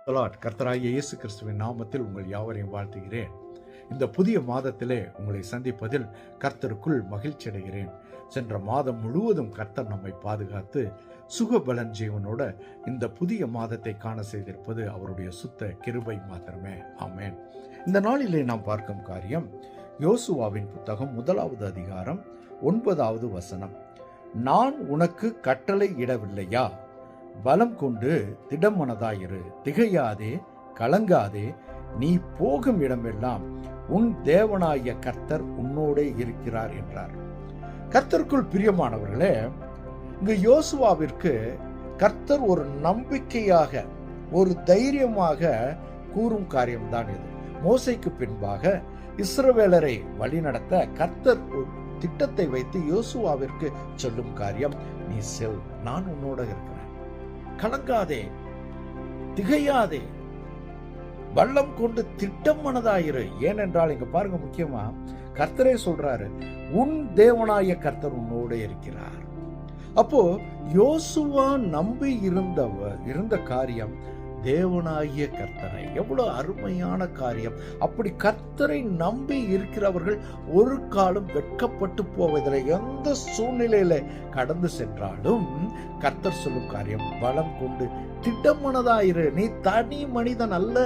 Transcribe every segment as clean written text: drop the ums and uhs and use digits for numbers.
கர்த்தராகிய இயேசு கிறிஸ்துவின் நாமத்தில் உங்கள் யாவரையும் வாழ்த்துகிறேன். இந்த புதிய மாதத்திலே உங்களை சந்திப்பதில் கர்த்தருக்குள் மகிழ்ச்சி அடைகிறேன். சென்ற மாதம் முழுவதும் கர்த்தர் நம்மை பாதுகாத்து சுகபலன் ஜீவனோட இந்த புதிய மாதத்தை காண செய்திருப்பது அவருடைய சுத்த கிருபை மாத்திரமே. ஆமென். இந்த நாளிலே நாம் பார்க்கும் காரியம் யோசுவாவின் புத்தகம் 1வது அதிகாரம் 9வது வசனம். நான் உனக்கு கட்டளை இடவில்லையா? பலம் கொண்டு திடமனதாயிரு, திகையாதே, கலங்காதே, நீ போகும் இடமெல்லாம் உன் தேவனாகிய கர்த்தர் உன்னோடே இருக்கிறார் என்றார். கர்த்தருக்குள் பிரியமானவர்களே, இங்கு யோசுவாவிற்கு கர்த்தர் ஒரு நம்பிக்கையாக, ஒரு தைரியமாக கூறும் காரியம்தான் இது. மோசேக்கு பின்பாக இஸ்ரவேலரை வழிநடத்த கர்த்தர் ஒரு திட்டத்தை வைத்து யோசுவாவிற்கு சொல்லும் காரியம், நீ செல், நான் உன்னோட இருக்கிறேன், கலங்காதே, திகையாதே, வல்லம் கொண்டு திட்டமனதாயிரு. ஏனென்றால் இங்க பாருங்க, முக்கியமா கர்த்தரே சொல்றாரு, உன் தேவனாய கர்த்தர் உன்னோட இருக்கிறார். அப்போ யோசுவா நம்பி இருந்த காரியம் தேவனாகிய கர்த்தரை. எவ்வளவு அருமையான காரியம்! அப்படி கர்த்தரை நம்பி இருக்கிறவர்கள் ஒரு காலம் வெட்கப்பட்டு போவதில்லை. எந்த சூழ்நிலையில கடந்து சென்றாலும் கர்த்தர் சொல்லும் காரியம், பலம் கொண்டு திடமனதாயிரு, நீ தனி மனிதன் அல்ல.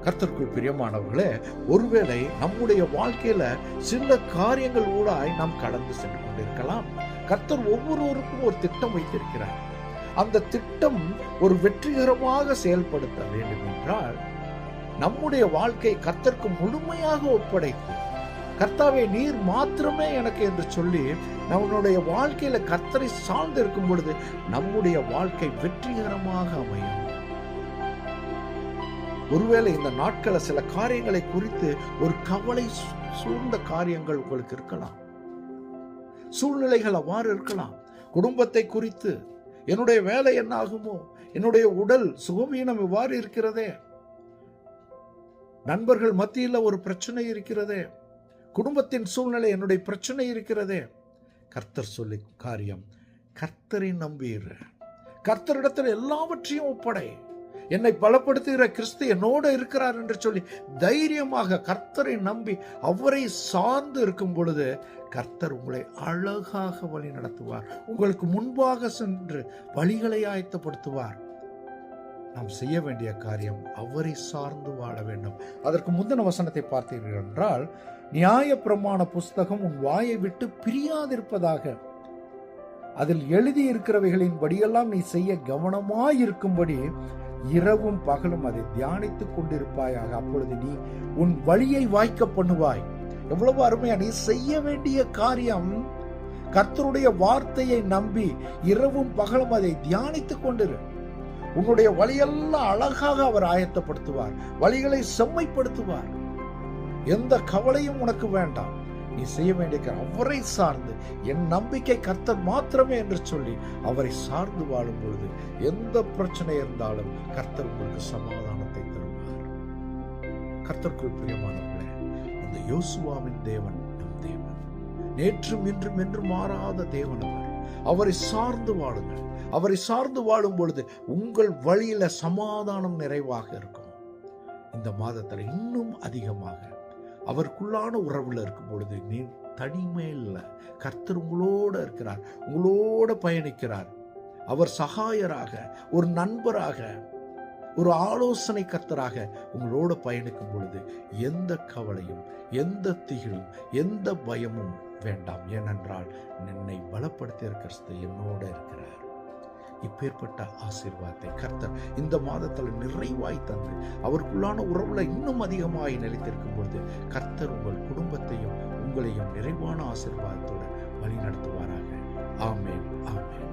கர்த்தருக்குள் பிரியமானவர்களே, ஒருவேளை நம்முடைய வாழ்க்கையில சில காரியங்கள் ஊடாய் நாம் கடந்து சென்று கொண்டிருக்கலாம். கர்த்தர் ஒவ்வொருவருக்கும் ஒரு திட்டம் வைத்திருக்கிறார். அந்த திட்டம் ஒரு வெற்றிகரமாக செயல்படுத்த வேண்டும் என்றால் நம்முடைய வாழ்க்கை கர்த்தருக்கு முழுமையாக ஒப்படைத்து, கர்த்தாவே நீர் மாத்திரமே எனக்கு என்று சொல்லி நம்முடைய வாழ்க்கையில கர்த்தரை சார்ந்து இருக்கும் பொழுது நம்முடைய வாழ்க்கை வெற்றிகரமாக அமையும். ஒருவேளை இந்த நாட்கள சில காரியங்களை குறித்து ஒரு கவலை சூழ்ந்த காரியங்கள் உங்களுக்கு இருக்கலாம். சூழ்நிலைகள் அவ்வாறு இருக்கலாம். குடும்பத்தை குறித்து, என்னுடைய வேலை என்ன ஆகுமோ, என்னுடைய உடல் சுகவீனம் இவ்வாறு இருக்கிறதே, நண்பர்கள் மத்தியில் ஒரு பிரச்சனை இருக்கிறதே, குடும்பத்தின் சூழ்நிலை, என்னுடைய பிரச்சனை இருக்கிறதே. கர்த்தர் சொல்லி காரியம், கர்த்தரை நம்பியிரு, கர்த்தரிடத்தில் எல்லாவற்றையும் ஒப்படை, என்னை பலப்படுத்துகிற கிறிஸ்து என்னோடு இருக்கிறார் என்று சொல்லி தைரியமாக கர்த்தரை நம்பி அவரை சார்ந்து இருக்கும் பொழுது கர்த்தர் உங்களை அழகாக வழி நடத்துவார். உங்களுக்கு முன்பாக சென்று வழிகளை ஆயத்தப்படுத்துவார். நாம் செய்ய வேண்டிய காரியம் அவரை சார்ந்து வாழ வேண்டும். அதற்கு முந்தின வசனத்தை பார்த்தீர்கள் என்றால், நியாய பிரமாண புஸ்தகம் உன் வாயை விட்டு பிரியாதிருப்பதாக, அதில் எழுதி இருக்கிறவைகளின் படியெல்லாம் நீ செய்ய கவனமாயிருக்கும்படி இரவும் பகலும் அதை தியானித்துக் கொண்டிருப்பாயாக. அப்பொழுது நீ உன் வழியை வாய்க்க பண்ணுவாய். எவ்வளவு அருமையா! நீ செய்ய வேண்டிய காரியம் கர்த்தருடைய வார்த்தையை நம்பி இரவும் பகலும் அதை தியானித்துக் கொண்டிரு. உன்னுடைய வழியெல்லாம் அழகாக அவர் ஆயத்தப்படுத்துவார், வழிகளை செம்மைப்படுத்துவார். எந்த கவலையும் உனக்கு வேண்டாம். நீ செய்ய வேண்டிய அவரை சார்ந்து, என் நம்பிக்கை கர்த்தர் மாத்திரமே என்று சொல்லி அவரை சார்ந்து வாழும் பொழுது எந்த பிரச்சனை இருந்தாலும் கர்த்தர் உங்களுக்கு சமாதானத்தை தருவார். கர்த்தருக்குள் பிரியமானவர்களே, அந்த யோசுவாவின் தேவன் நம் தேவன், நேற்றும் இன்றும் என்று மாறாத தேவன் அவர். அவரை சார்ந்து வாழுங்கள். அவரை சார்ந்து வாழும் பொழுது உங்கள் வழியில சமாதானம் நிறைவாக இருக்கும். இந்த மாதத்தில் இன்னும் அதிகமாக அவருக்குள்ளான உறவுல இருக்கும் பொழுது நீ தனிமை இல்லை. கர்த்தர் உங்களோட இருக்கிறார், உங்களோட பயணிக்கிறார். அவர் சகாயராக, ஒரு நண்பராக, ஒரு ஆலோசனை கர்த்தராக உங்களோட பயணிக்கும் பொழுது எந்த கவலையும், எந்த திகிலும், எந்த பயமும் வேண்டாம். ஏனென்றால் என்னை பலப்படுத்திய கிறிஸ்து என்னோட இருக்கிறார். இப்பேற்பட்ட ஆசீர்வாதத்தை கர்த்தர் இந்த மாதத்தில் நிறைவாய் தந்து அவருக்குள்ளான உறவுல இன்னும் அதிகமாய் நிலைத்திருக்கும் பொழுது கர்த்தர் உங்கள் குடும்பத்தையும் உங்களையும் நிறைவான ஆசீர்வாதத்தோடு வழி நடத்துவாராக. ஆமென், ஆமென்.